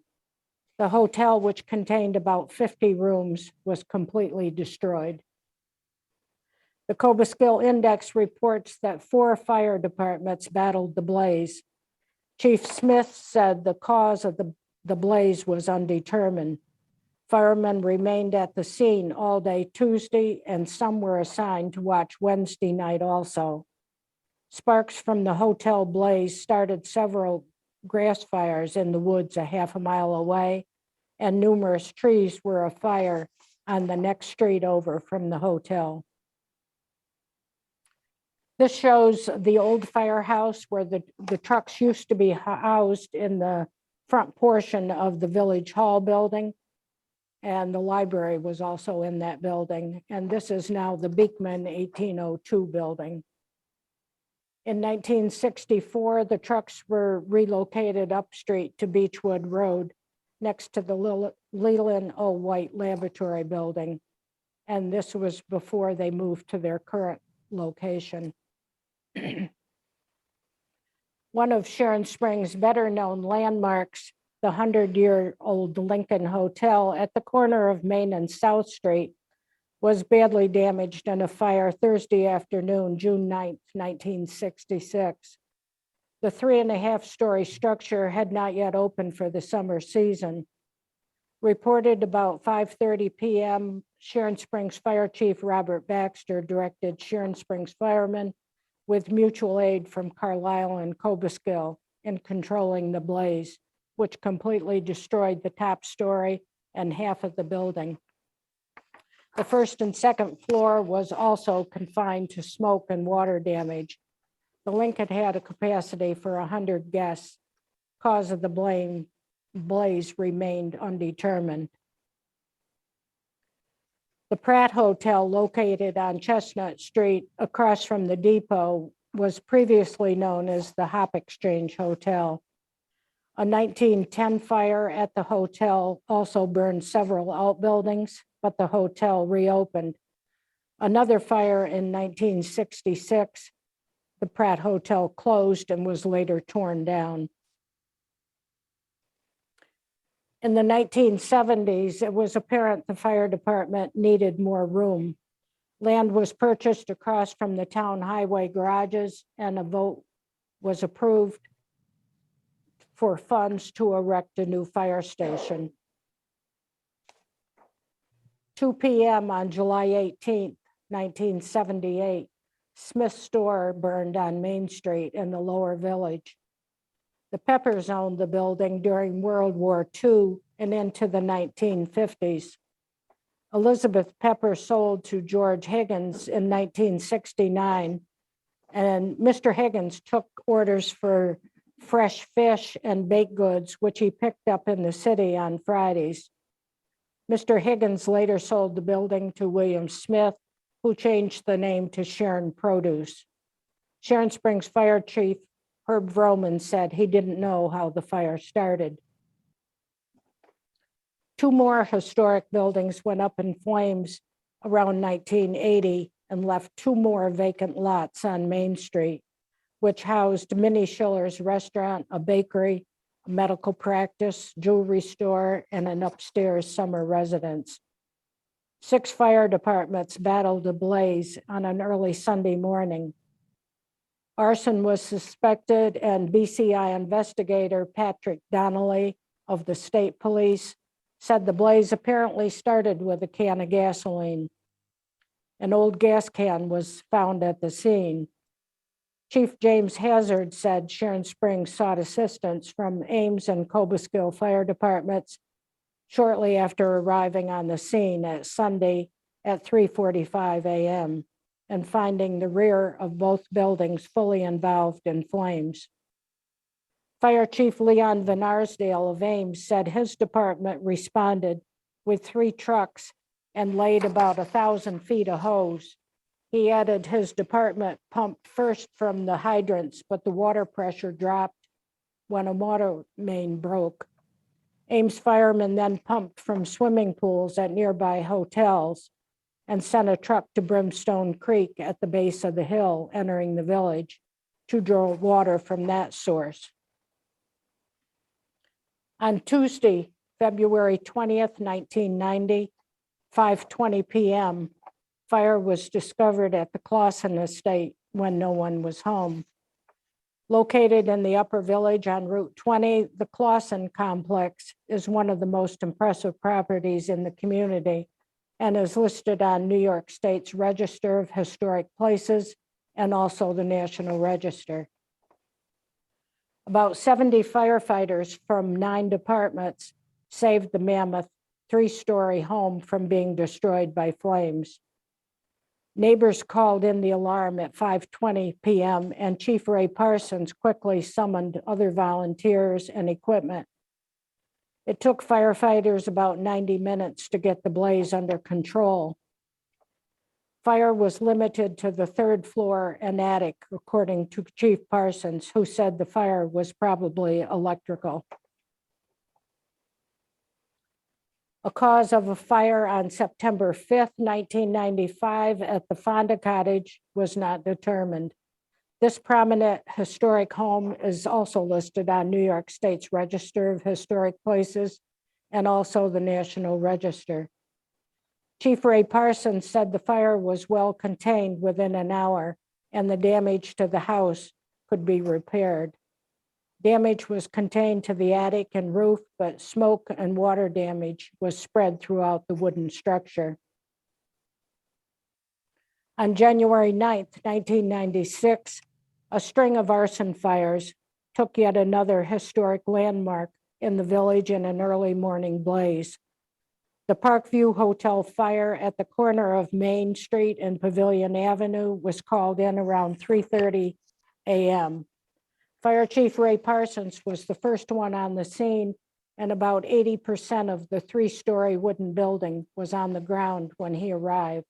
S2: The hotel, which contained about 50 rooms, was completely destroyed. The Cobleskill Index reports that 4 fire departments battled the blaze. Chief Smith said the cause of the blaze was undetermined. Firemen remained at the scene all day Tuesday, and some were assigned to watch Wednesday night also. Sparks from the hotel blaze started several grass fires in the woods a half a mile away, and numerous trees were afire on the next street over from the hotel. This shows the old firehouse where the trucks used to be housed in the front portion of the Village Hall building. And the library was also in that building. And this is now the Beekman 1802 building. In 1964, the trucks were relocated upstreet to Beechwood Road next to the Leland O. White Laboratory building. And this was before they moved to their current location. One of Sharon Springs' better known landmarks, the 100-year-old Lincoln Hotel at the corner of Main and South Street, was badly damaged in a fire Thursday afternoon, June 9th, 1966. The 3.5-story structure had not yet opened for the summer season. Reported about 5:30 p.m., Sharon Springs Fire Chief Robert Baxter directed Sharon Springs firemen with mutual aid from Carlisle and Cobleskill in controlling the blaze, which completely destroyed the top story and half of the building. The first and second floor was also confined to smoke and water damage. The Lincoln had a capacity for 100 guests. Cause of the blaze remained undetermined. The Pratt Hotel, located on Chestnut Street across from the depot, was previously known as the Hop Exchange Hotel. A 1910 fire at the hotel also burned several outbuildings, but the hotel reopened. Another fire in 1966, the Pratt Hotel closed and was later torn down. In the 1970s, it was apparent the fire department needed more room. Land was purchased across from the town highway garages, and a vote was approved for funds to erect a new fire station. 2 p.m. on July 18th, 1978, Smith's store burned on Main Street in the Lower Village. The Peppers owned the building during World War II and into the 1950s. Elizabeth Pepper sold to George Higgins in 1969, and Mr. Higgins took orders for fresh fish and baked goods, which he picked up in the city on Fridays. Mr. Higgins later sold the building to William Smith, who changed the name to Sharon Produce. Sharon Springs Fire Chief Herb Vroman said he didn't know how the fire started. 2 more historic buildings went up in flames around 1980 and left 2 more vacant lots on Main Street, which housed Minnie Schiller's restaurant, a bakery, a medical practice, jewelry store, and an upstairs summer residence. 6 fire departments battled a blaze on an early Sunday morning. Arson was suspected, and BCI investigator Patrick Donnelly of the state police said the blaze apparently started with a can of gasoline. An old gas can was found at the scene. Chief James Hazard said Sharon Springs sought assistance from Ames and Cobleskill fire departments shortly after arriving on the scene at Sunday at 3:45 a.m. and finding the rear of both buildings fully involved in flames. Fire Chief Leon Van Arsdale of Ames said his department responded with 3 trucks and laid about 1,000 feet of hose. He added his department pumped first from the hydrants, but the water pressure dropped when a water main broke. Ames firemen then pumped from swimming pools at nearby hotels and sent a truck to Brimstone Creek at the base of the hill entering the village to draw water from that source. On Tuesday, February 20th, 1990, 5:20 p.m., fire was discovered at the Clausen estate when no one was home. Located in the Upper Village on Route 20, the Clausen complex is one of the most impressive properties in the community and is listed on New York State's Register of Historic Places and also the National Register. About 70 firefighters from 9 departments saved the mammoth 3-story home from being destroyed by flames. Neighbors called in the alarm at 5:20 p.m. and Chief Ray Parsons quickly summoned other volunteers and equipment. It took firefighters about 90 minutes to get the blaze under control. Fire was limited to the 3rd floor and attic, according to Chief Parsons, who said the fire was probably electrical. A cause of a fire on September 5th, 1995 at the Fonda Cottage was not determined. This prominent historic home is also listed on New York State's Register of Historic Places and also the National Register. Chief Ray Parsons said the fire was well contained within an hour and the damage to the house could be repaired. Damage was contained to the attic and roof, but smoke and water damage was spread throughout the wooden structure. On January 9th, 1996, a string of arson fires took yet another historic landmark in the village in an early morning blaze. The Parkview Hotel fire at the corner of Main Street and Pavilion Avenue was called in around 3:30 a.m. Fire Chief Ray Parsons was the first one on the scene, and about 80% of the 3-story wooden building was on the ground when he arrived.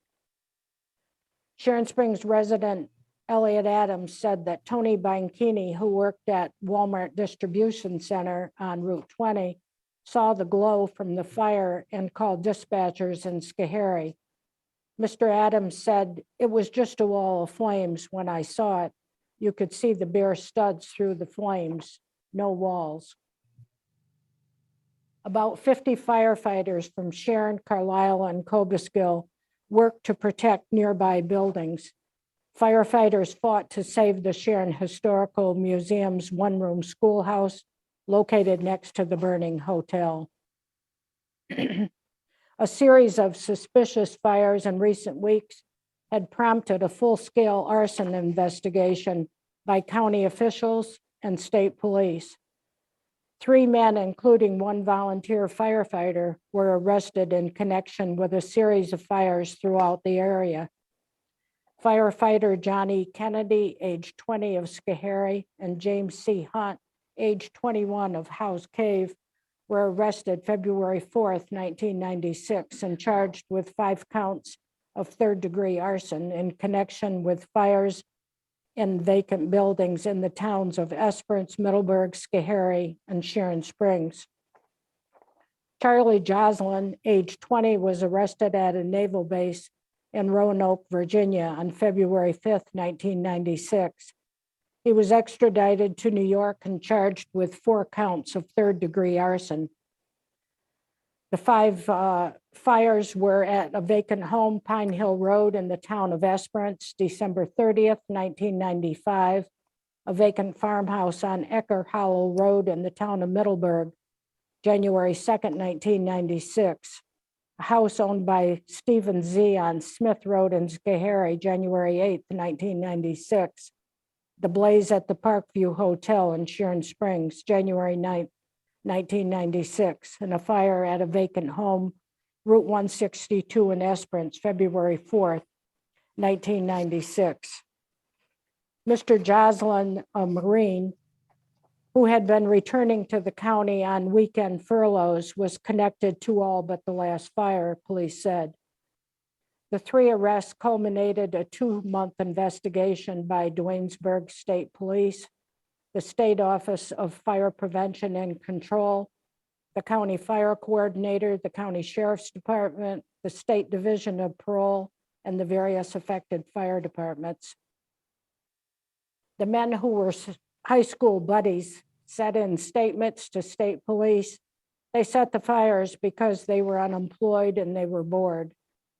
S2: Sharon Springs resident Elliot Adams said that Tony Bianchini, who worked at Walmart Distribution Center on Route 20, saw the glow from the fire and called dispatchers in Schoharie. Mr. Adams said, "It was just a wall of flames when I saw it. You could see the bare studs through the flames, no walls." About 50 firefighters from Sharon, Carlisle, and Cobleskill worked to protect nearby buildings. Firefighters fought to save the Sharon Historical Museum's 1-room schoolhouse located next to the burning hotel. A series of suspicious fires in recent weeks had prompted a full-scale arson investigation by county officials and state police. 3 men, including 1 volunteer firefighter, were arrested in connection with a series of fires throughout the area. Firefighter Johnny Kennedy, age 20 of Schoharie, and James C. Hunt, age 21 of House Cave, were arrested February 4th, 1996, and charged with 5 counts of 3rd-degree arson in connection with fires in vacant buildings in the towns of Esperance, Middleburg, Schoharie, and Sharon Springs. Charlie Joslin, age 20, was arrested at a naval base in Roanoke, Virginia on February 5th, 1996. He was extradited to New York and charged with 4 counts of 3rd-degree arson. The five fires were at a vacant home, Pine Hill Road in the town of Esperance, December 30th, 1995. A vacant farmhouse on Ecker Hollow Road in the town of Middleburg, January 2nd, 1996. A house owned by Stephen Z. on Smith Road in Schoharie, January 8th, 1996. The blaze at the Parkview Hotel in Sharon Springs, January 9th, 1996. And a fire at a vacant home, Route 162 in Esperance, February 4th, 1996. Mr. Joslin Marine, who had been returning to the county on weekend furloughs, was connected to all but the last fire, police said. The three arrests culminated a 2-month investigation by Duanesburg State Police, the State Office of Fire Prevention and Control, the County Fire Coordinator, the County Sheriff's Department, the State Division of Parole, and the various affected fire departments. The men who were high school buddies said in statements to state police, they set the fires because they were unemployed and they were bored.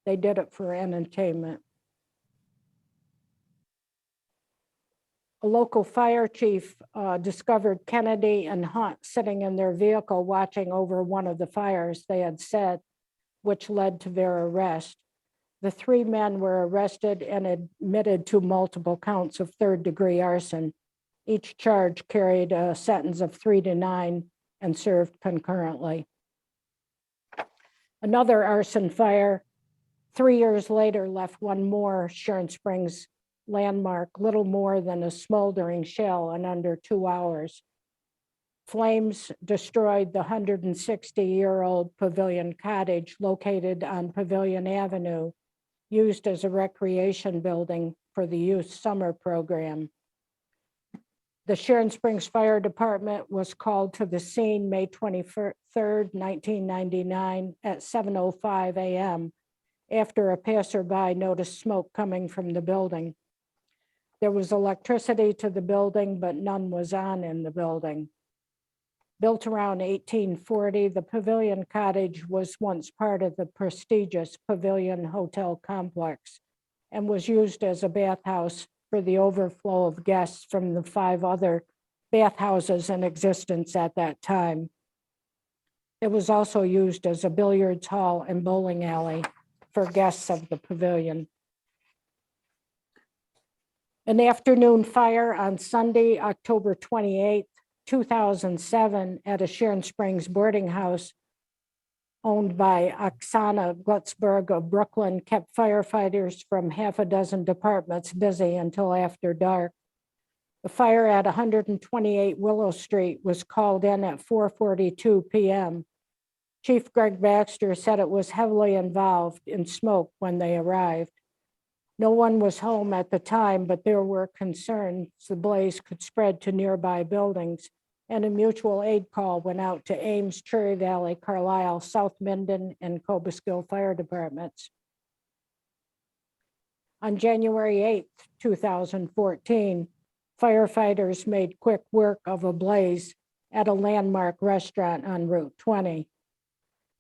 S2: They did it for entertainment. A local fire chief discovered Kennedy and Hunt sitting in their vehicle watching over one of the fires they had set, which led to their arrest. The three men were arrested and admitted to multiple counts of third-degree arson. Each charge carried a sentence of 3 to 9 and served concurrently. Another arson fire 3 years later left one more Sharon Springs landmark, little more than a smoldering shell in under 2 hours. Flames destroyed the 160-year-old Pavilion Cottage located on Pavilion Avenue, used as a recreation building for the youth summer program. The Sharon Springs Fire Department was called to the scene May 23rd, 1999 at 7:05 a.m. after a passerby noticed smoke coming from the building. There was electricity to the building, but none was on in the building. Built around 1840, the Pavilion Cottage was once part of the prestigious Pavilion Hotel complex and was used as a bathhouse for the overflow of guests from the 5 other bathhouses in existence at that time. It was also used as a billiards hall and bowling alley for guests of the pavilion. An afternoon fire on Sunday, October 28th, 2007, at a Sharon Springs boarding house owned by Oksana Glucksberg of Brooklyn kept firefighters from half a dozen departments busy until after dark. The fire at 128 Willow Street was called in at 4:42 p.m. Chief Greg Baxter said it was heavily involved in smoke when they arrived. No one was home at the time, but there were concerns the blaze could spread to nearby buildings, and a mutual aid call went out to Ames, Cherry Valley, Carlisle, South Minden, and Cobleskill fire departments. On January 8th, 2014, firefighters made quick work of a blaze at a landmark restaurant on Route 20.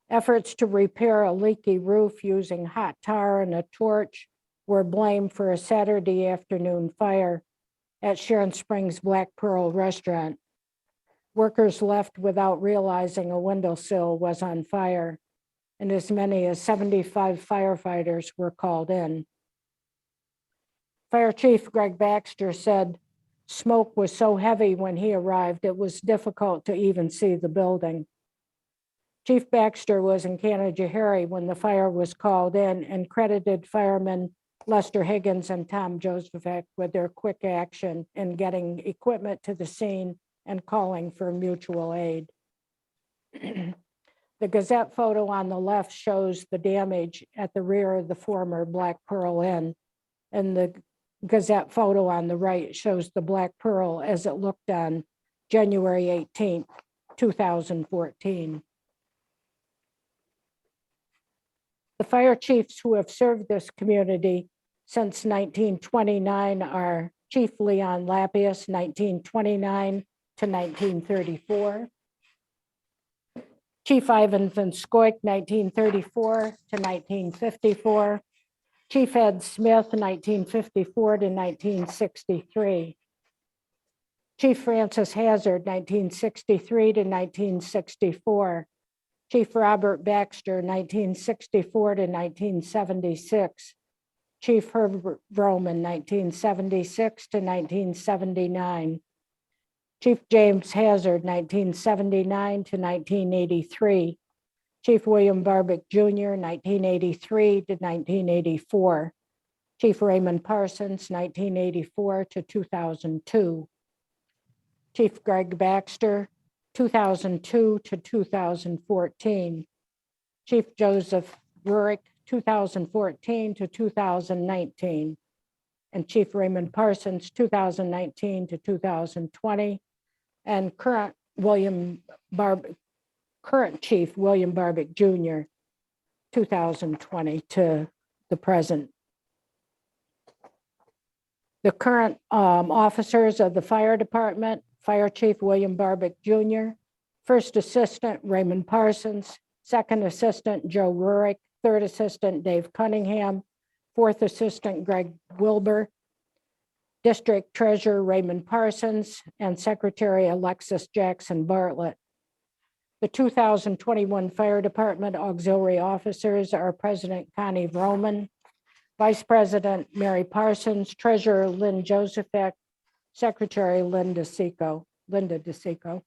S2: Efforts to repair a leaky roof using hot tar and a torch were blamed for a Saturday afternoon fire at Sharon Springs Black Pearl restaurant. Workers left without realizing a windowsill was on fire, and as many as 75 firefighters were called in. Fire Chief Greg Baxter said smoke was so heavy when he arrived, it was difficult to even see the building. Chief Baxter was in Canajoharie when the fire was called in and credited firemen Lester Higgins and Tom Joseph with their quick action in getting equipment to the scene and calling for mutual aid. The Gazette photo on the left shows the damage at the rear of the former Black Pearl Inn, and the Gazette photo on the right shows the Black Pearl as it looked on January 18th, 2014. The fire chiefs who have served this community since 1929 are Chief Leon Lappius, 1929 to 1934. Chief Ivan Van Scoik, 1934 to 1954. Chief Ed Smith, 1954 to 1963. Chief Francis Hazard, 1963 to 1964. Chief Robert Baxter, 1964 to 1976. Chief Herbert Vroman, 1976 to 1979. Chief James Hazard, 1979 to 1983. Chief William Barbick Jr., 1983 to 1984. Chief Raymond Parsons, 1984 to 2002. Chief Greg Baxter, 2002 to 2014. Chief Joseph Rurik, 2014 to 2019. And Chief Raymond Parsons, 2019 to 2020. And current Chief William Barbick Jr., 2020 to the present. The current officers of the fire department: Fire Chief William Barbick Jr., First Assistant Raymond Parsons, Second Assistant Joe Rurik, Third Assistant Dave Cunningham, Fourth Assistant Greg Wilbur, District Treasurer Raymond Parsons, and Secretary Alexis Jackson Bartlett. The 2021 Fire Department Auxiliary Officers are President Connie Vroman, Vice President Mary Parsons, Treasurer Lynn Josephek, Secretary Linda DeSico.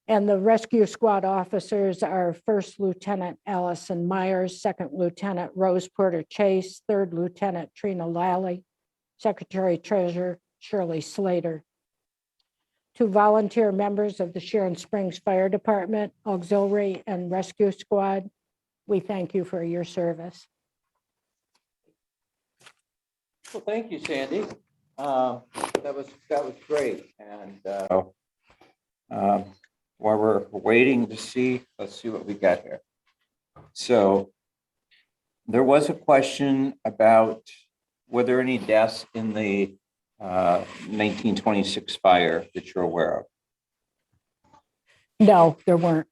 S2: And the Rescue Squad officers are First Lieutenant Allison Myers, Second Lieutenant Rose Porter Chase, Third Lieutenant Trina Lally, Secretary Treasurer Shirley Slater. To volunteer members of the Sharon Springs Fire Department, Auxiliary and Rescue Squad, we thank you for your service.
S1: Well, thank you, Sandy. That was great. And while we're waiting to see, let's see what we got here. So there was a question about were there any deaths in the 1926 fire that you're aware of?
S2: No, there weren't.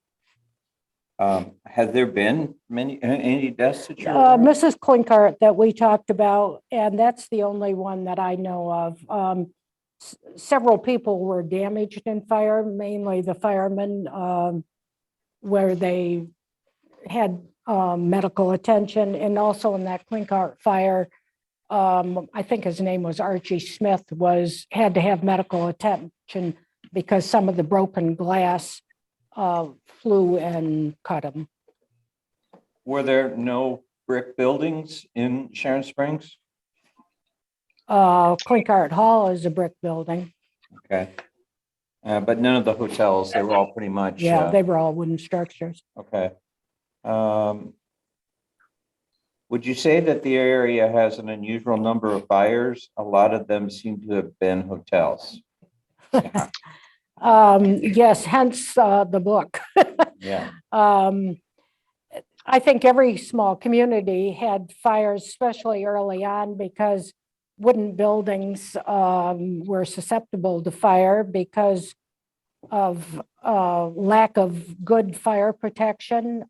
S1: Have there been any deaths that you're aware of?
S2: Mrs. Klinkart that we talked about, and that's the only one that I know of. Several people were damaged in fire, mainly the firemen, where they had medical attention, and also in that Klinkart fire, I think his name was Archie Smith, had to have medical attention because some of the broken glass flew and cut him.
S1: Were there no brick buildings in Sharon Springs?
S2: Klinkart Hall is a brick building.
S1: Okay. But none of the hotels, they were all pretty much.
S2: Yeah, they were all wooden structures.
S1: Okay. Would you say that the area has an unusual number of fires? A lot of them seem to have been hotels.
S2: Yes, hence the book.
S1: Yeah.
S2: I think every small community had fires, especially early on, because wooden buildings were susceptible to fire because of lack of good fire protection,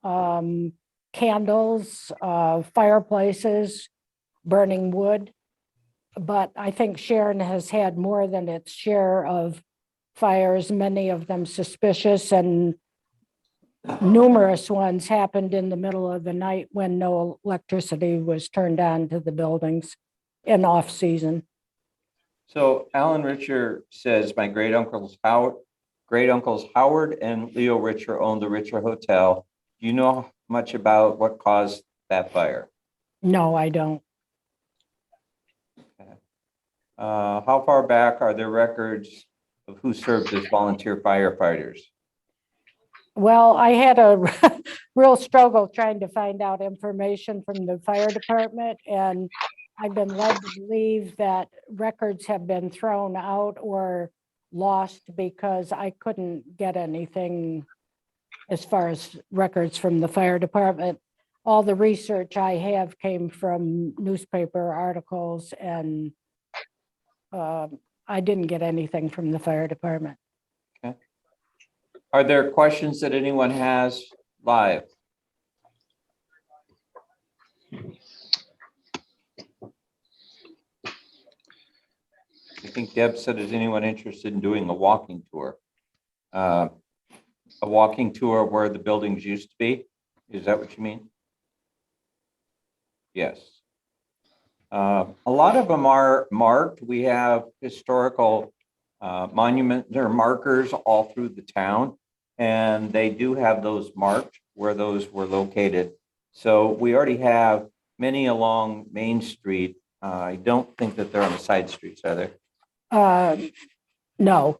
S2: candles, fireplaces, burning wood. But I think Sharon has had more than its share of fires, many of them suspicious, and numerous ones happened in the middle of the night when no electricity was turned on to the buildings in off season.
S1: So Alan Richer says my great uncles Howard and Leo Richer owned the Richer Hotel. Do you know much about what caused that fire?
S2: No, I don't.
S1: Okay. How far back are there records of who served as volunteer firefighters?
S2: Well, I had a real struggle trying to find out information from the fire department, and I've been led to believe that records have been thrown out or lost because I couldn't get anything as far as records from the fire department. All the research I have came from newspaper articles, and I didn't get anything from the fire department.
S1: Okay. Are there questions that anyone has live? I think Deb said, is anyone interested in doing a walking tour? A walking tour where the buildings used to be? Is that what you mean? Yes. A lot of them are marked. We have historical monuments or markers all through the town, and they do have those marked where those were located. So we already have many along Main Street. I don't think that they're on the side streets, are they?
S2: No,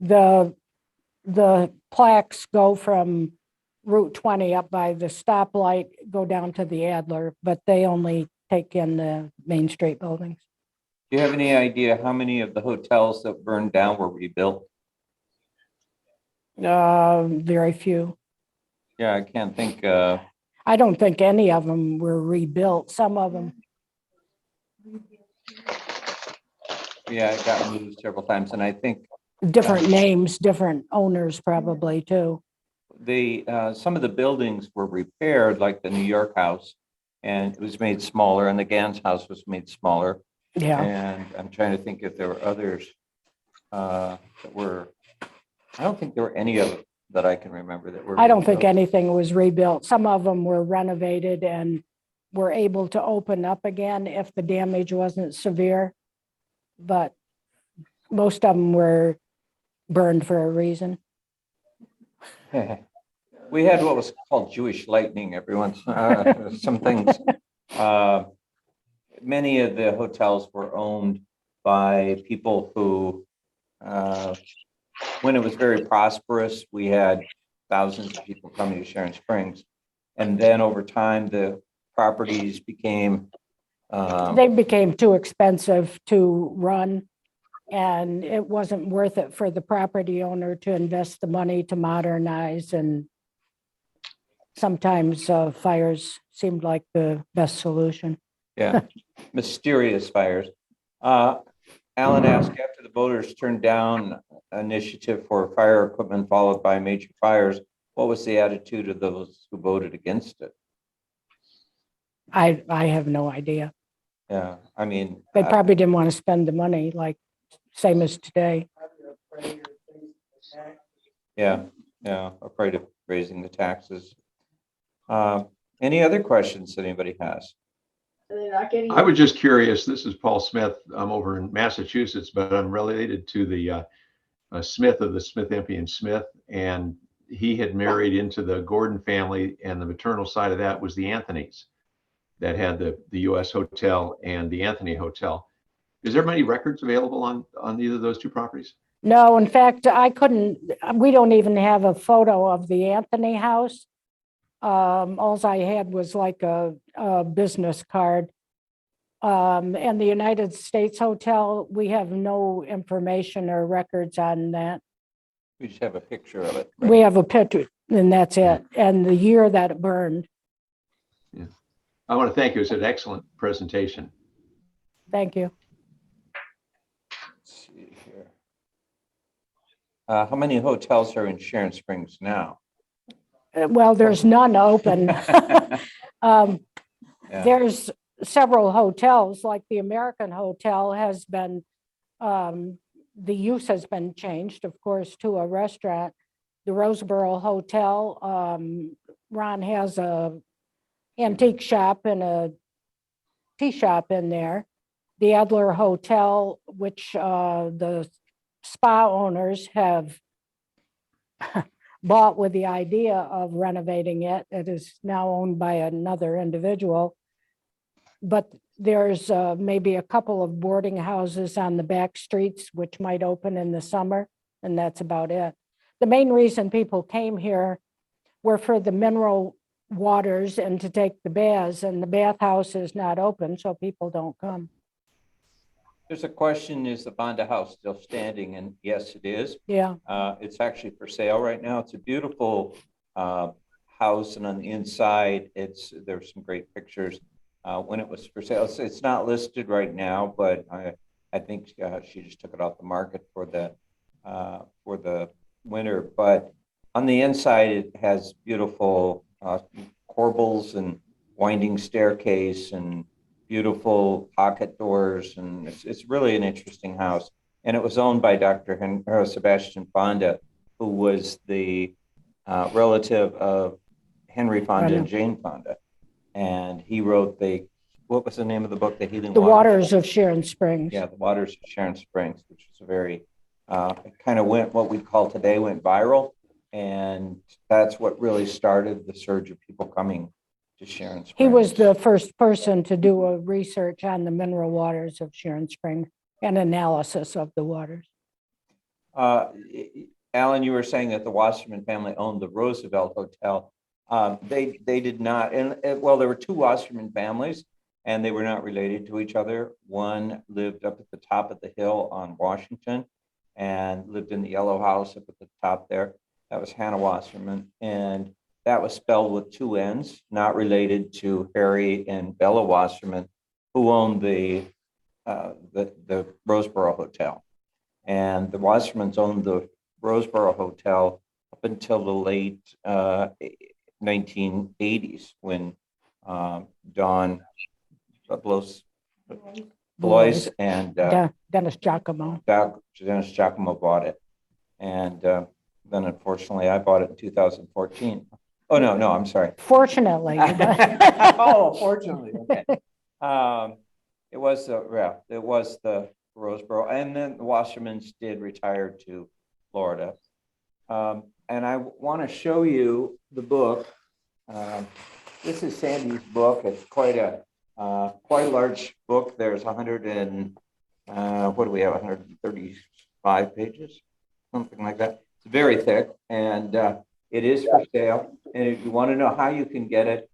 S2: the plaques go from Route 20 up by the stoplight, go down to the Adler, but they only take in the Main Street buildings.
S1: Do you have any idea how many of the hotels that burned down were rebuilt?
S2: Very few.
S1: Yeah, I can't think.
S2: I don't think any of them were rebuilt. Some of them.
S1: Yeah, it got moved several times, and I think
S2: Different names, different owners probably too.
S1: some of the buildings were repaired, like the New York house, and it was made smaller, and the Gans house was made smaller.
S2: Yeah.
S1: And I'm trying to think if there were others that were. I don't think there were any of them that I can remember that were.
S2: I don't think
S1: rebuilt.
S2: anything was rebuilt. Some of them were renovated and were able to open up again if the damage wasn't severe. But most of them were burned for a reason.
S1: We had what was called Jewish lightning every once. Some things. Many of the hotels were owned by people who, when it was very prosperous, we had thousands of people coming to Sharon Springs. And then over time, the properties became.
S2: They became too expensive to run, and it wasn't worth it for the property owner to invest the money to modernize. And sometimes fires seemed like the best solution.
S1: Yeah, mysterious fires. Alan asked, after the voters turned down initiative for fire equipment followed by major fires, what was the attitude of those who voted against it?
S2: I have no idea.
S1: Yeah, I mean.
S2: They probably didn't want to spend the money, like same as today.
S1: Yeah, afraid of raising the taxes. Any other questions that anybody has?
S3: I was just curious. This is Paul Smith. I'm over in Massachusetts, but I'm related to the Smith of the Smith, Empey and Smith. And he had married into the Gordon family, and the maternal side of that was the Anthonys that had the U.S. Hotel and the Anthony Hotel. Is there many records available on either of those two properties?
S2: No, in fact, we don't even have a photo of the Anthony house. All I had was like a business card. And the United States Hotel, we have no information or records on that.
S1: We just have a picture of it.
S2: We have a picture, and that's it. And the year that it burned.
S3: Yeah. I want to thank you. It's an excellent presentation.
S2: Thank you.
S1: Let's see here. How many hotels are in Sharon Springs now?
S2: Well, there's none open.
S1: Yeah.
S2: There's several hotels, like the American Hotel has been, the use has been changed, of course, to a restaurant. The Roseboro Hotel, Ron has a antique shop and a tea shop in there. The Adler Hotel, which the spa owners have bought with the idea of renovating it. It is now owned by another individual. But there's maybe a couple of boarding houses on the back streets, which might open in the summer, and that's about it. The main reason people came here were for the mineral waters and to take the baths, and the bathhouse is not open, so people don't come.
S1: There's a question, is the Vonda house still standing? And yes, it is.
S2: Yeah.
S1: It's actually for sale right now. It's a beautiful house, and on the inside, there's some great pictures. When it was for sale, it's not listed right now, but I think she just took it off the market for the winter. But on the inside, it has beautiful corbels and winding staircase and beautiful pocket doors, and it's really an interesting house. And it was owned by Sebastian Fonda, who was the relative of Henry Fonda and Jane Fonda. And he wrote what was the name of the book? The Healing
S2: The Waters of Sharon Springs.
S1: Yeah, The Waters of Sharon Springs, which was a very, it kind of went, what we call today, went viral. And that's what really started the surge of people coming to Sharon Springs.
S2: He was the first person to do a research on the mineral waters of Sharon Springs and analysis of the waters.
S1: Alan, you were saying that the Wasserman family owned the Roosevelt Hotel. They did not, and well, there were two Wasserman families, and they were not related to each other. One lived up at the top of the hill on Washington, and lived in the yellow house up at the top there. That was Hannah Wasserman, and that was spelled with two N's, not related to Harry and Bella Wasserman, who owned the Roseboro Hotel. And the Wassermans owned the Roseboro Hotel up until the late 1980s, when Don Blois and
S2: Dennis Giacomo
S1: bought it. And then unfortunately I bought it in 2014. Oh, no, I'm sorry.
S2: Fortunately.
S1: Oh, fortunately. Okay. It was the Roseboro, and then the Wassermans did retire to Florida. And I want to show you the book. This is Sandy's book. It's quite a large book. There's 135 pages, something like that. It's very thick, and it is for sale. And if you want to know how you can get it,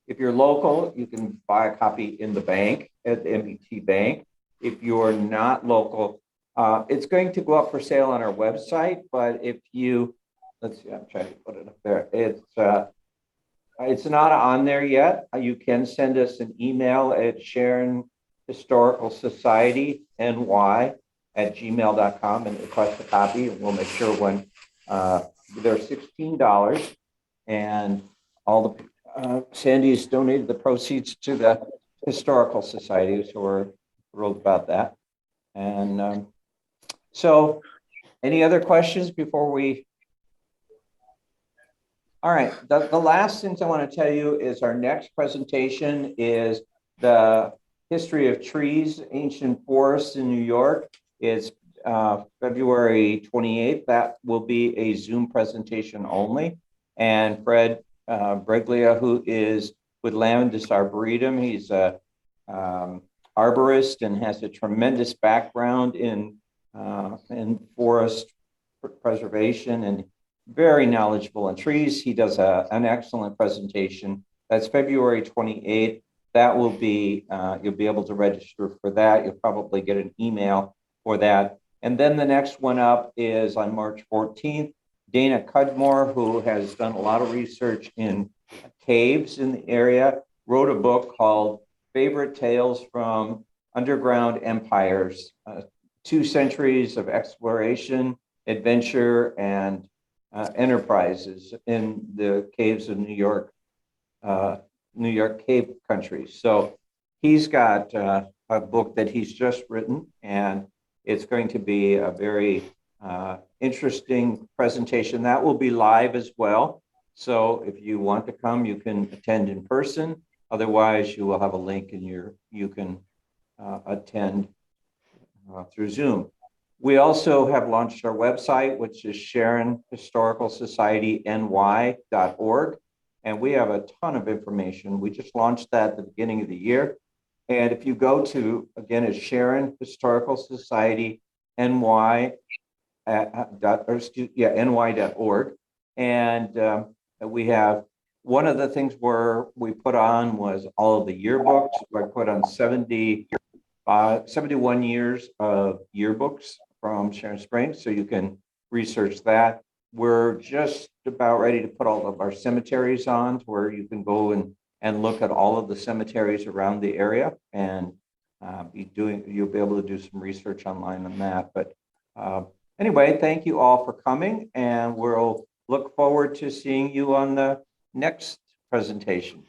S1: if you're local, you can buy a copy in the bank at the MBT Bank. If you're not local, it's going to go up for sale on our website. But if you, let's see, I'm trying to put it up there. It's not on there yet. You can send us an email at Sharon Historical Society NY at gmail.com and request a copy, and we'll make sure when they're $16, and all the Sandy's donated the proceeds to the Historical Society, so we're thrilled about that. And so any other questions before we? All right, the last things I want to tell you is our next presentation is the history of trees, ancient forests in New York. It's February 28th. That will be a Zoom presentation only. And Fred Breglia, who is with Landis Arboretum, he's a arborist and has a tremendous background in forest preservation and very knowledgeable in trees. He does an excellent presentation. That's February 28th. That will be, you'll be able to register for that. You'll probably get an email for that. And then the next one up is on March 14th. Dana Cudmore, who has done a lot of research in caves in the area, wrote a book called Favorite Tales from Underground Empires, 2 centuries of exploration, adventure, and enterprises in the caves of New York cave country. So he's got a book that he's just written, and it's going to be a very interesting presentation. That will be live as well. So if you want to come, you can attend in person. Otherwise, you will have a link and you can attend through Zoom. We also have launched our website, which is SharonHistoricalSocietyNY.org. And we have a ton of information. We just launched that at the beginning of the year. And if you go to, again, it's Sharon Historical Society NY NY.org. And we have, one of the things we put on was all of the yearbooks. I put on 71 years of yearbooks from Sharon Springs, so you can research that. We're just about ready to put all of our cemeteries on, where you can go and look at all of the cemeteries around the area, and you'll be able to do some research online on that. But Anyway, thank you all for coming, and we'll look forward to seeing you on the next presentation.